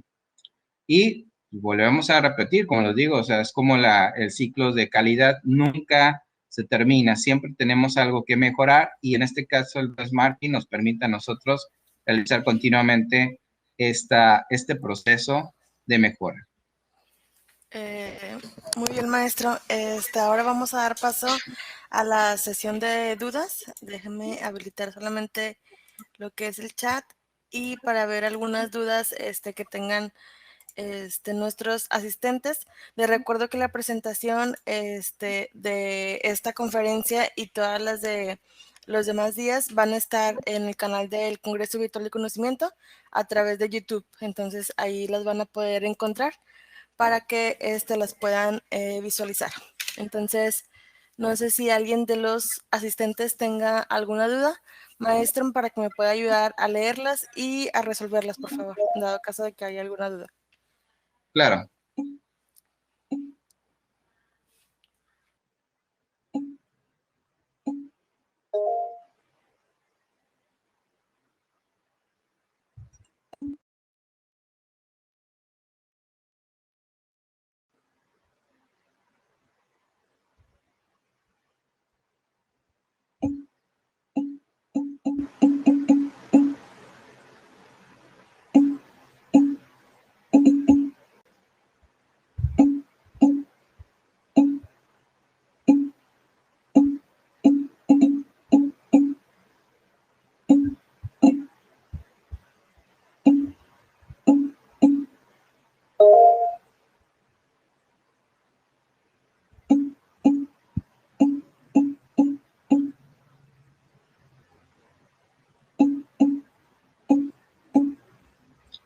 Y volvemos a repetir, como les digo, o sea, es como el ciclo de calidad nunca se termina, siempre tenemos algo que mejorar y en este caso el benchmarking nos permite a nosotros realizar continuamente este proceso de mejora. Muy bien, maestro. Ahora vamos a dar paso a la sesión de dudas. Déjenme habilitar solamente lo que es el chat y para ver algunas dudas que tengan nuestros asistentes. Les recuerdo que la presentación de esta conferencia y todas las de los demás días van a estar en el canal del Congreso Virtual de Conocimiento a través de YouTube. Entonces ahí las van a poder encontrar para que las puedan visualizar. Entonces, no sé si alguien de los asistentes tenga alguna duda. Maestro, para que me pueda ayudar a leerlas y a resolverlas, por favor, en dado caso de que haya alguna duda. Claro.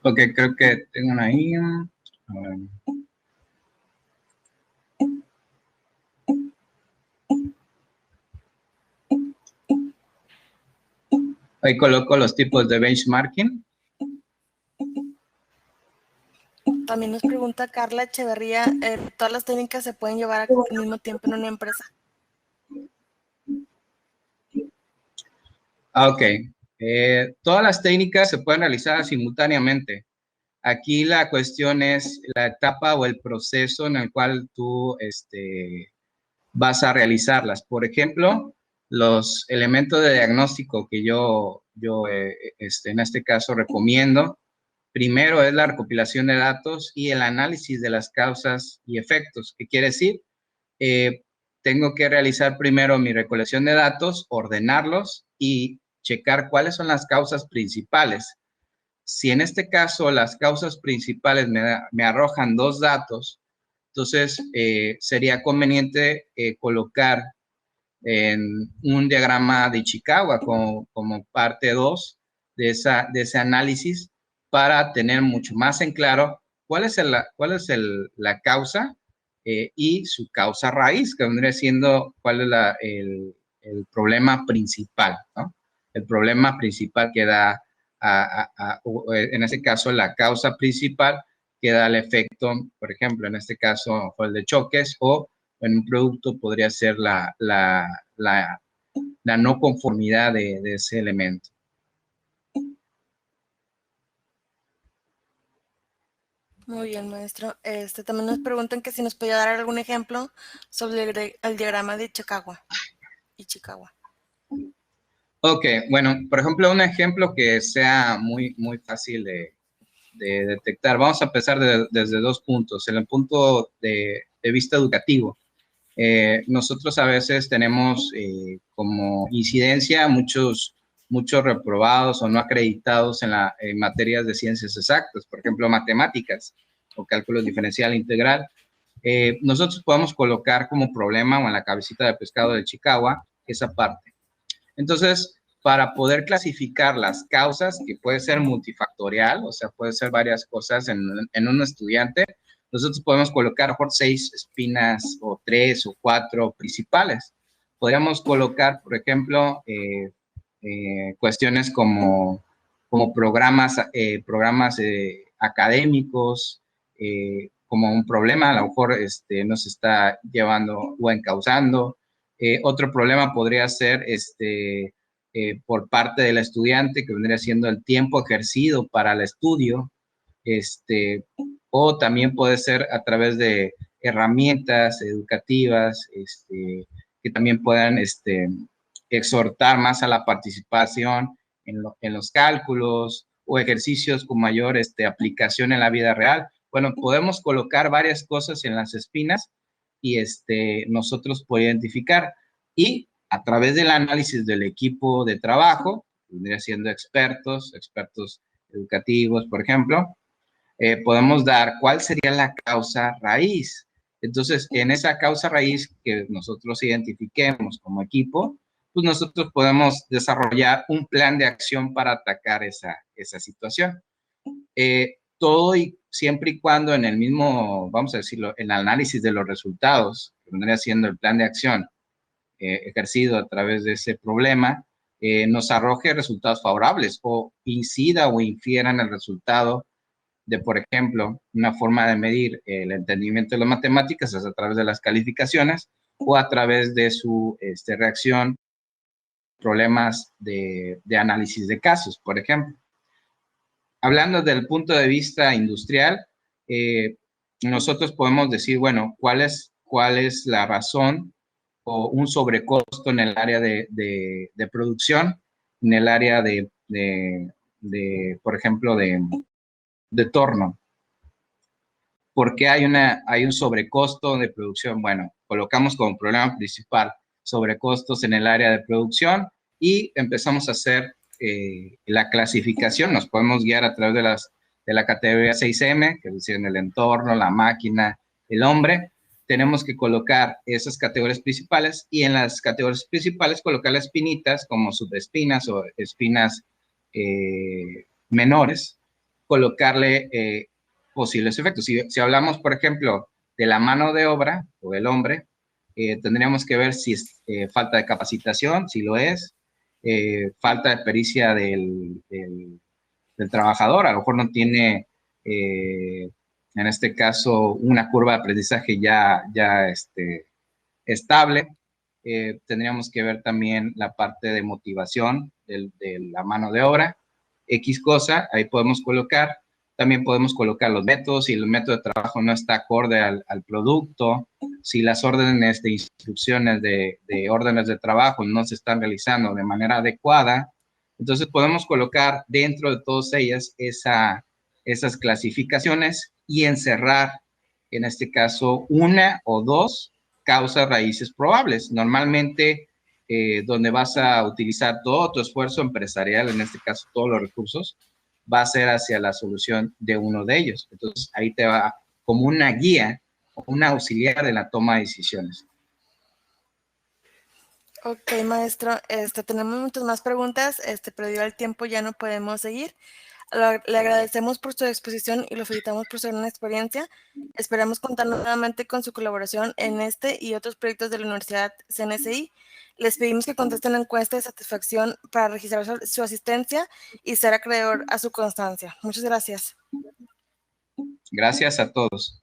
Ok, creo que tengo una ahí. A ver. Ahí coloco los tipos de benchmarking. También nos pregunta Carla Echeverría, ¿todas las técnicas se pueden llevar al mismo tiempo en una empresa? Ok. Todas las técnicas se pueden realizar simultáneamente. Aquí la cuestión es la etapa o el proceso en el cual tú vas a realizarlas. Por ejemplo, los elementos de diagnóstico que yo en este caso recomiendo, primero es la recopilación de datos y el análisis de las causas y efectos. ¿Qué quiere decir? Eh, Tengo que realizar primero mi recolección de datos, ordenarlos y checar cuáles son las causas principales. Si en este caso las causas principales me arrojan dos datos, entonces sería conveniente colocar en un diagrama de Ichikawa como parte 2 de ese análisis para tener mucho más en claro cuál es la causa y su causa raíz, que vendría siendo cuál es el problema principal, ¿no? El problema principal que da, en ese caso, la causa principal que da el efecto, por ejemplo, en este caso fue el de choques, o en un producto podría ser la no conformidad de ese elemento. Muy bien, maestro. También nos preguntan que si nos podía dar algún ejemplo sobre el diagrama de Ichikawa. Ok, bueno, por ejemplo, un ejemplo que sea muy, muy fácil de detectar. Vamos a empezar desde dos puntos. En el punto de vista educativo. Nosotros a veces tenemos como incidencia muchos reprobados o no acreditados en materias de ciencias exactas, por ejemplo, matemáticas o cálculo diferencial integral. Nosotros podemos colocar como problema o en la cabecita de pescado de Chicago esa parte. Entonces, para poder clasificar las causas, que puede ser multifactorial, o sea, puede ser varias cosas en un estudiante, nosotros podemos colocar por 6 espinas o 3 o 4 principales. Podríamos colocar, por ejemplo, cuestiones como programas académicos, como un problema, a lo mejor nos está llevando o encauzando. Otro problema podría ser por parte del estudiante, que vendría siendo el tiempo ejercido para el estudio, o también puede ser a través de herramientas educativas que también puedan exhortar más a la participación en los cálculos o ejercicios con mayor aplicación en la vida real. Bueno, podemos colocar varias cosas en las espinas y nosotros podemos identificar. Y a través del análisis del equipo de trabajo, vendría siendo expertos educativos, por ejemplo, podemos dar cuál sería la causa raíz. Entonces, en esa causa raíz que nosotros identifiquemos como equipo, pues nosotros podemos desarrollar un plan de acción para atacar esa situación. Todo y siempre y cuando en el mismo, vamos a decirlo, el análisis de los resultados, que vendría siendo el plan de acción ejercido a través de ese problema, nos arroje resultados favorables o incida o infiera en el resultado de, por ejemplo, una forma de medir el entendimiento de las matemáticas es a través de las calificaciones o a través de su reacción, problemas de análisis de casos, por ejemplo. Hablando del punto de vista industrial, nosotros podemos decir, bueno, cuál es la razón o un sobrecosto en el área de producción, en el área por ejemplo, de torno. ¿Por qué hay un sobrecosto de producción? Bueno, colocamos como problema principal sobrecostos en el área de producción y empezamos a hacer la clasificación. Nos podemos guiar a través de la categoría 6M, que es el entorno, la máquina, el hombre. Tenemos que colocar esas categorías principales y en las categorías principales colocar las espinitas como subespinas o espinas menores, colocarle posibles efectos. Si hablamos, por ejemplo, de la mano de obra o del hombre, tendríamos que ver si es falta de capacitación, si lo es, falta de pericia del trabajador, a lo mejor no tiene, en este caso, una curva de aprendizaje ya estable. Tendríamos que ver también la parte de motivación de la mano de obra, X cosa, ahí podemos colocar. También podemos colocar los métodos, si el método de trabajo no está acorde al producto, si las órdenes de instrucciones de órdenes de trabajo no se están realizando de manera adecuada. Entonces podemos colocar dentro de todas ellas esas clasificaciones y encerrar, en este caso, una o dos causas raíces probables. Normalmente, donde vas a utilizar todo tu esfuerzo empresarial, en este caso todos los recursos, va a ser hacia la solución de uno de ellos. Entonces, ahí te va como una guía o un auxiliar de la toma de decisiones. Ok, maestro, tenemos muchas más preguntas, pero debido al tiempo ya no podemos seguir. Le agradecemos por su exposición y lo felicitamos por su gran experiencia. Esperamos contar nuevamente con su colaboración en este y otros proyectos de la Universidad CNSI. Les pedimos que contesten la encuesta de satisfacción para registrar su asistencia y ser acreedor a su constancia. Muchas gracias. Gracias a todos.